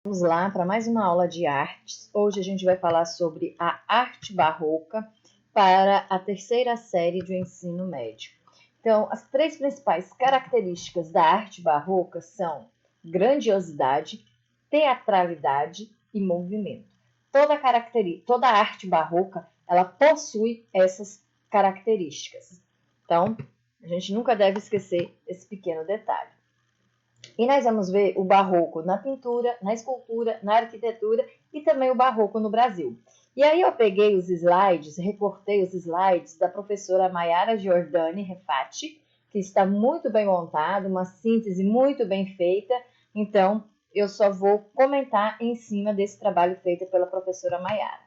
Vamos lá para mais uma aula de artes. Hoje a gente vai falar sobre a arte barroca para a terceira série do ensino médio. Então, as três principais características da arte barroca são grandiosidade, teatralidade e movimento. Toda a arte barroca, ela possui essas características. Então, a gente nunca deve esquecer esse pequeno detalhe. E nós vamos ver o barroco na pintura, na escultura, na arquitetura e também o barroco no Brasil. E aí eu peguei os slides, recortei os slides da professora Maiara Giordani Refati, que está muito bem montado, uma síntese muito bem feita. Então, eu só vou comentar em cima desse trabalho feito pela professora Maiara.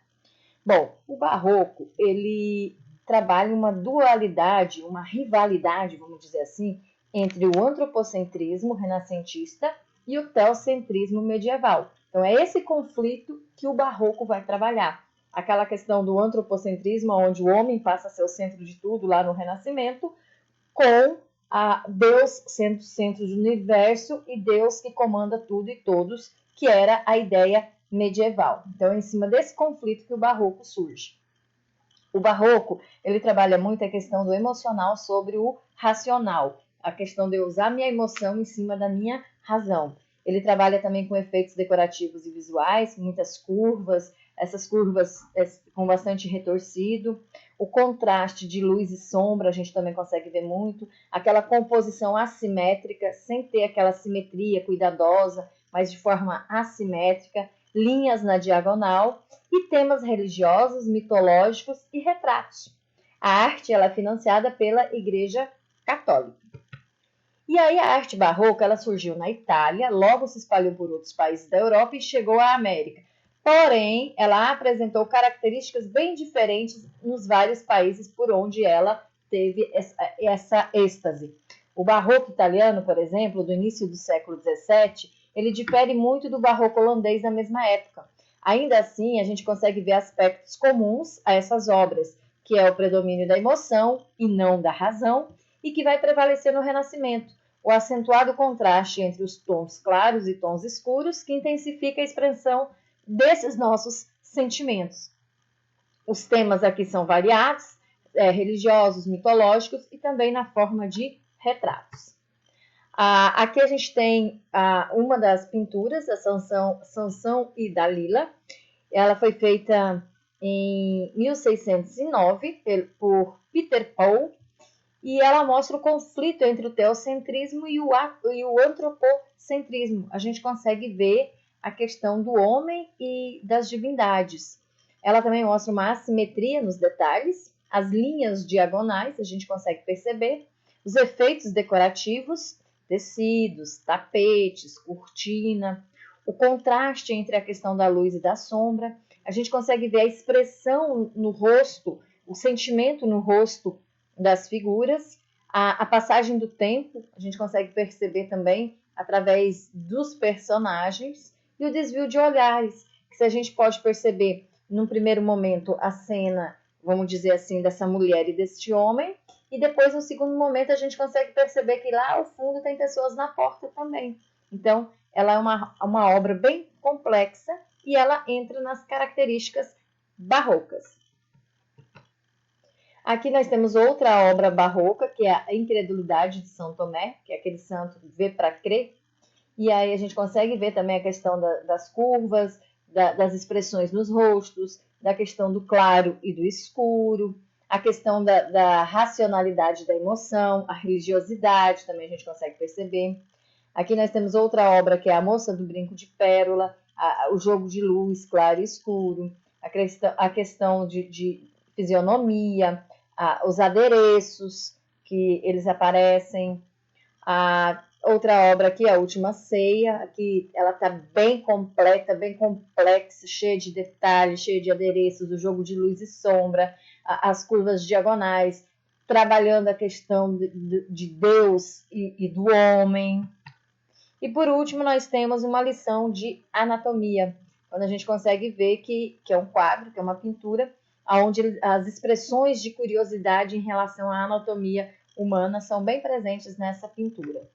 Bom, o barroco, ele trabalha uma dualidade, uma rivalidade, vamos dizer assim, entre o antropocentrismo renascentista e o teocentrismo medieval. Então, é esse conflito que o barroco vai trabalhar. Aquela questão do antropocentrismo, onde o homem passa a ser o centro de tudo lá no Renascimento, com Deus sendo o centro do universo e Deus que comanda tudo e todos, que era a ideia medieval. Então, é em cima desse conflito que o barroco surge. O barroco, ele trabalha muito a questão do emocional sobre o racional, a questão de eu usar minha emoção em cima da minha razão. Ele trabalha também com efeitos decorativos e visuais, muitas curvas, essas curvas com bastante retorcido. O contraste de luz e sombra a gente também consegue ver muito. Aquela composição assimétrica, sem ter aquela simetria cuidadosa, mas de forma assimétrica. Linhas na diagonal e temas religiosos, mitológicos e retratos. A arte ela é financiada pela Igreja Católica. E aí a arte barroca ela surgiu na Itália, logo se espalhou por outros países da Europa e chegou à América. Porém, ela apresentou características bem diferentes nos vários países por onde ela teve essa êxtase. O barroco italiano, por exemplo, do início do século XVII, ele difere muito do barroco holandês da mesma época. Ainda assim, a gente consegue ver aspectos comuns a essas obras, que é o predomínio da emoção e não da razão, e que vai prevalecer no Renascimento, o acentuado contraste entre os tons claros e tons escuros, que intensifica a expressão desses nossos sentimentos. Os temas aqui são variados, religiosos, mitológicos e também na forma de retratos. Aqui a gente tem uma das pinturas, a Sansão e Dalila. Ela foi feita em 1609 por Peter Paul e ela mostra o conflito entre o teocentrismo e o antropocentrismo. A gente consegue ver a questão do homem e das divindades. Ela também mostra uma assimetria nos detalhes, as linhas diagonais, a gente consegue perceber, os efeitos decorativos, tecidos, tapetes, cortina, o contraste entre a questão da luz e da sombra. A gente consegue ver a expressão no rosto, o sentimento no rosto das figuras, a passagem do tempo, a gente consegue perceber também através dos personagens e o desvio de olhares, que se a gente pode perceber num primeiro momento a cena, vamos dizer assim, dessa mulher e deste homem, e depois, no segundo momento, a gente consegue perceber que lá ao fundo tem pessoas na porta também. Então, ela é uma obra bem complexa e ela entra nas características barrocas. Aqui nós temos outra obra barroca, que é a Incredulidade de São Tomé, que é aquele santo vê para crer. E aí a gente consegue ver também a questão das curvas, das expressões nos rostos, da questão do claro e do escuro, a questão da racionalidade da emoção, a religiosidade também a gente consegue perceber. Aqui nós temos outra obra que é A Moça do Brinco de Pérola, o jogo de luz, claro e escuro, a questão de fisionomia, os adereços que eles aparecem. A outra obra aqui, A Última Ceia, que ela está bem completa, bem complexa, cheia de detalhes, cheia de adereços, o jogo de luz e sombra, as curvas diagonais, trabalhando a questão de Deus e do homem. E por último, nós temos uma lição de anatomia, quando a gente consegue ver que é um quadro, que é uma pintura, onde as expressões de curiosidade em relação à anatomia humana são bem presentes nessa pintura.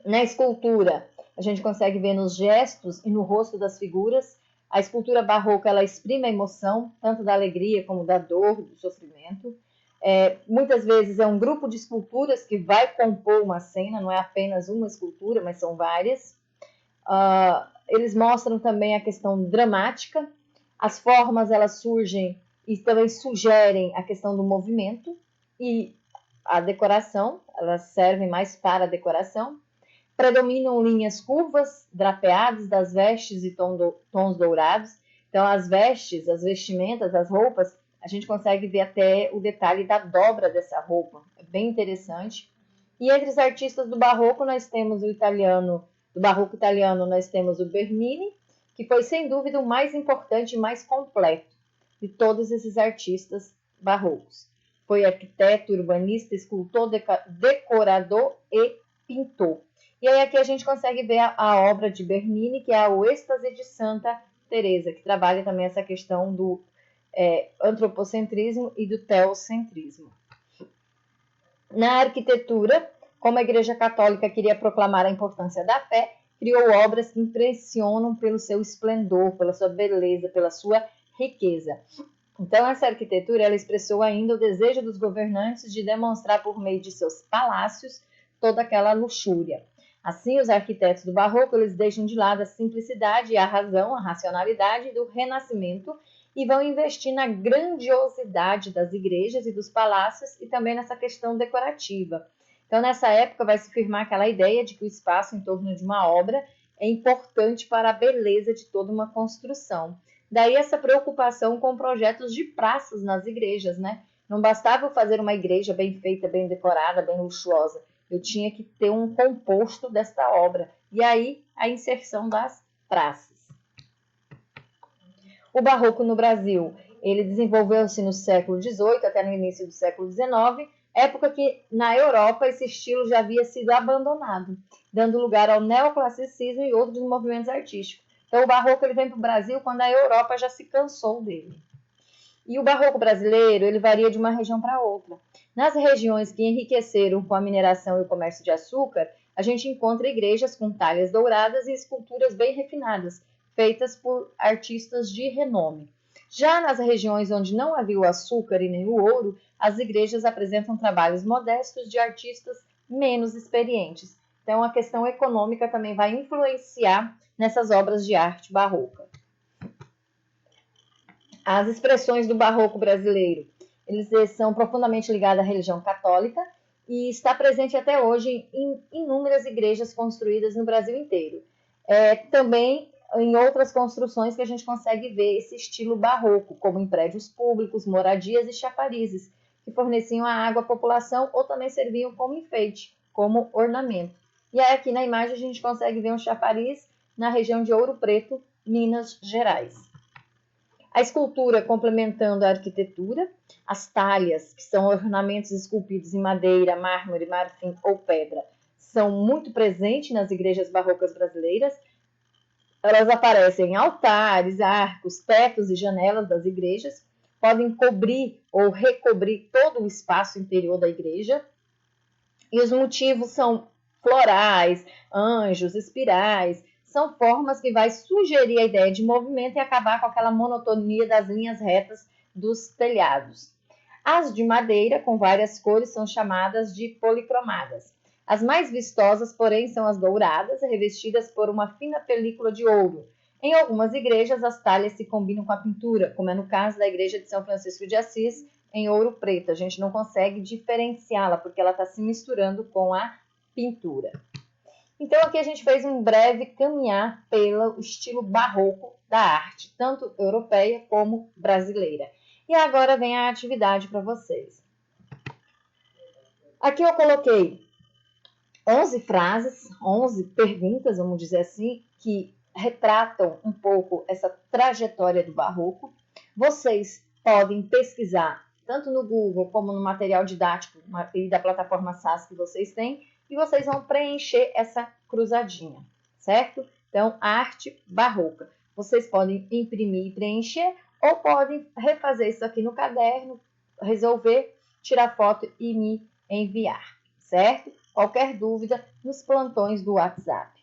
Na escultura, a gente consegue ver nos gestos e no rosto das figuras. A escultura barroca, ela exprime a emoção, tanto da alegria como da dor, do sofrimento. Muitas vezes é um grupo de esculturas que vai compor uma cena, não é apenas uma escultura, mas são várias. Eles mostram também a questão dramática. As formas, elas surgem e também sugerem a questão do movimento e a decoração, elas servem mais para a decoração. Predominam linhas curvas, drapeadas das vestes e tons dourados. Então, as vestes, as vestimentas, as roupas, a gente consegue ver até o detalhe da dobra dessa roupa. É bem interessante. E entre os artistas do barroco, nós temos do barroco italiano, nós temos o Bernini, que foi sem dúvida o mais importante e mais completo de todos esses artistas barrocos. Foi arquiteto, urbanista, escultor, decorador e pintor. E aí aqui a gente consegue ver a obra de Bernini, que é o Êxtase de Santa Teresa, que trabalha também essa questão do antropocentrismo e do teocentrismo. Na arquitetura, como a Igreja Católica queria proclamar a importância da fé, criou obras que impressionam pelo seu esplendor, pela sua beleza, pela sua riqueza. Então, essa arquitetura ela expressou ainda o desejo dos governantes de demonstrar por meio de seus palácios toda aquela luxúria. Assim, os arquitetos do barroco eles deixam de lado a simplicidade e a razão, a racionalidade do renascimento e vão investir na grandiosidade das igrejas e dos palácios e também nessa questão decorativa. Então, nessa época, vai se firmar aquela ideia de que o espaço em torno de uma obra é importante para a beleza de toda uma construção. Daí essa preocupação com projetos de praças nas igrejas, né? Não bastava fazer uma igreja bem feita, bem decorada, bem luxuosa. Eu tinha que ter um composto desta obra. E aí, a inserção das praças. O barroco no Brasil, ele desenvolveu-se no século XVIII até no início do século XIX, época que na Europa esse estilo já havia sido abandonado, dando lugar ao neoclassicismo e outros movimentos artísticos. Então o barroco ele vem para o Brasil quando a Europa já se cansou dele. E o barroco brasileiro ele varia de uma região para outra. Nas regiões que enriqueceram com a mineração e o comércio de açúcar, a gente encontra igrejas com talhas douradas e esculturas bem refinadas, feitas por artistas de renome. Já nas regiões onde não havia o açúcar e nem o ouro, as igrejas apresentam trabalhos modestos de artistas menos experientes. Então, a questão econômica também vai influenciar nessas obras de arte barroca. As expressões do barroco brasileiro, eles são profundamente ligados à religião católica e está presente até hoje em inúmeras igrejas construídas no Brasil inteiro. Também em outras construções que a gente consegue ver esse estilo barroco, como em prédios públicos, moradias e chafarizes, que forneciam a água à população ou também serviam como enfeite, como ornamento. E aí aqui na imagem a gente consegue ver um chafariz na região de Ouro Preto, Minas Gerais. A escultura complementando a arquitetura, as talhas, que são ornamentos esculpidos em madeira, mármore, marfim ou pedra, são muito presentes nas igrejas barrocas brasileiras. Elas aparecem em altares, arcos, tetos e janelas das igrejas, podem cobrir ou recobrir todo o espaço interior da igreja. E os motivos são florais, anjos, espirais, são formas que vai sugerir a ideia de movimento e acabar com aquela monotonia das linhas retas dos telhados. As de madeira, com várias cores, são chamadas de policromadas. As mais vistosas, porém, são as douradas, revestidas por uma fina película de ouro. Em algumas igrejas, as talhas se combinam com a pintura, como é no caso da igreja de São Francisco de Assis, em Ouro Preto. A gente não consegue diferenciá-la, porque ela está se misturando com a pintura. Então, aqui a gente fez um breve caminhar pelo estilo barroco da arte, tanto europeia como brasileira. E agora vem a atividade para vocês. Aqui eu coloquei 11 frases, 11 perguntas, vamos dizer assim, que retratam um pouco essa trajetória do barroco. Vocês podem pesquisar tanto no Google como no material didático e da plataforma SAS que vocês têm, e vocês vão preencher essa cruzadinha, certo? Então, arte barroca. Vocês podem imprimir e preencher, ou podem refazer isso aqui no caderno, resolver, tirar foto e me enviar, certo? Qualquer dúvida, nos plantões do WhatsApp.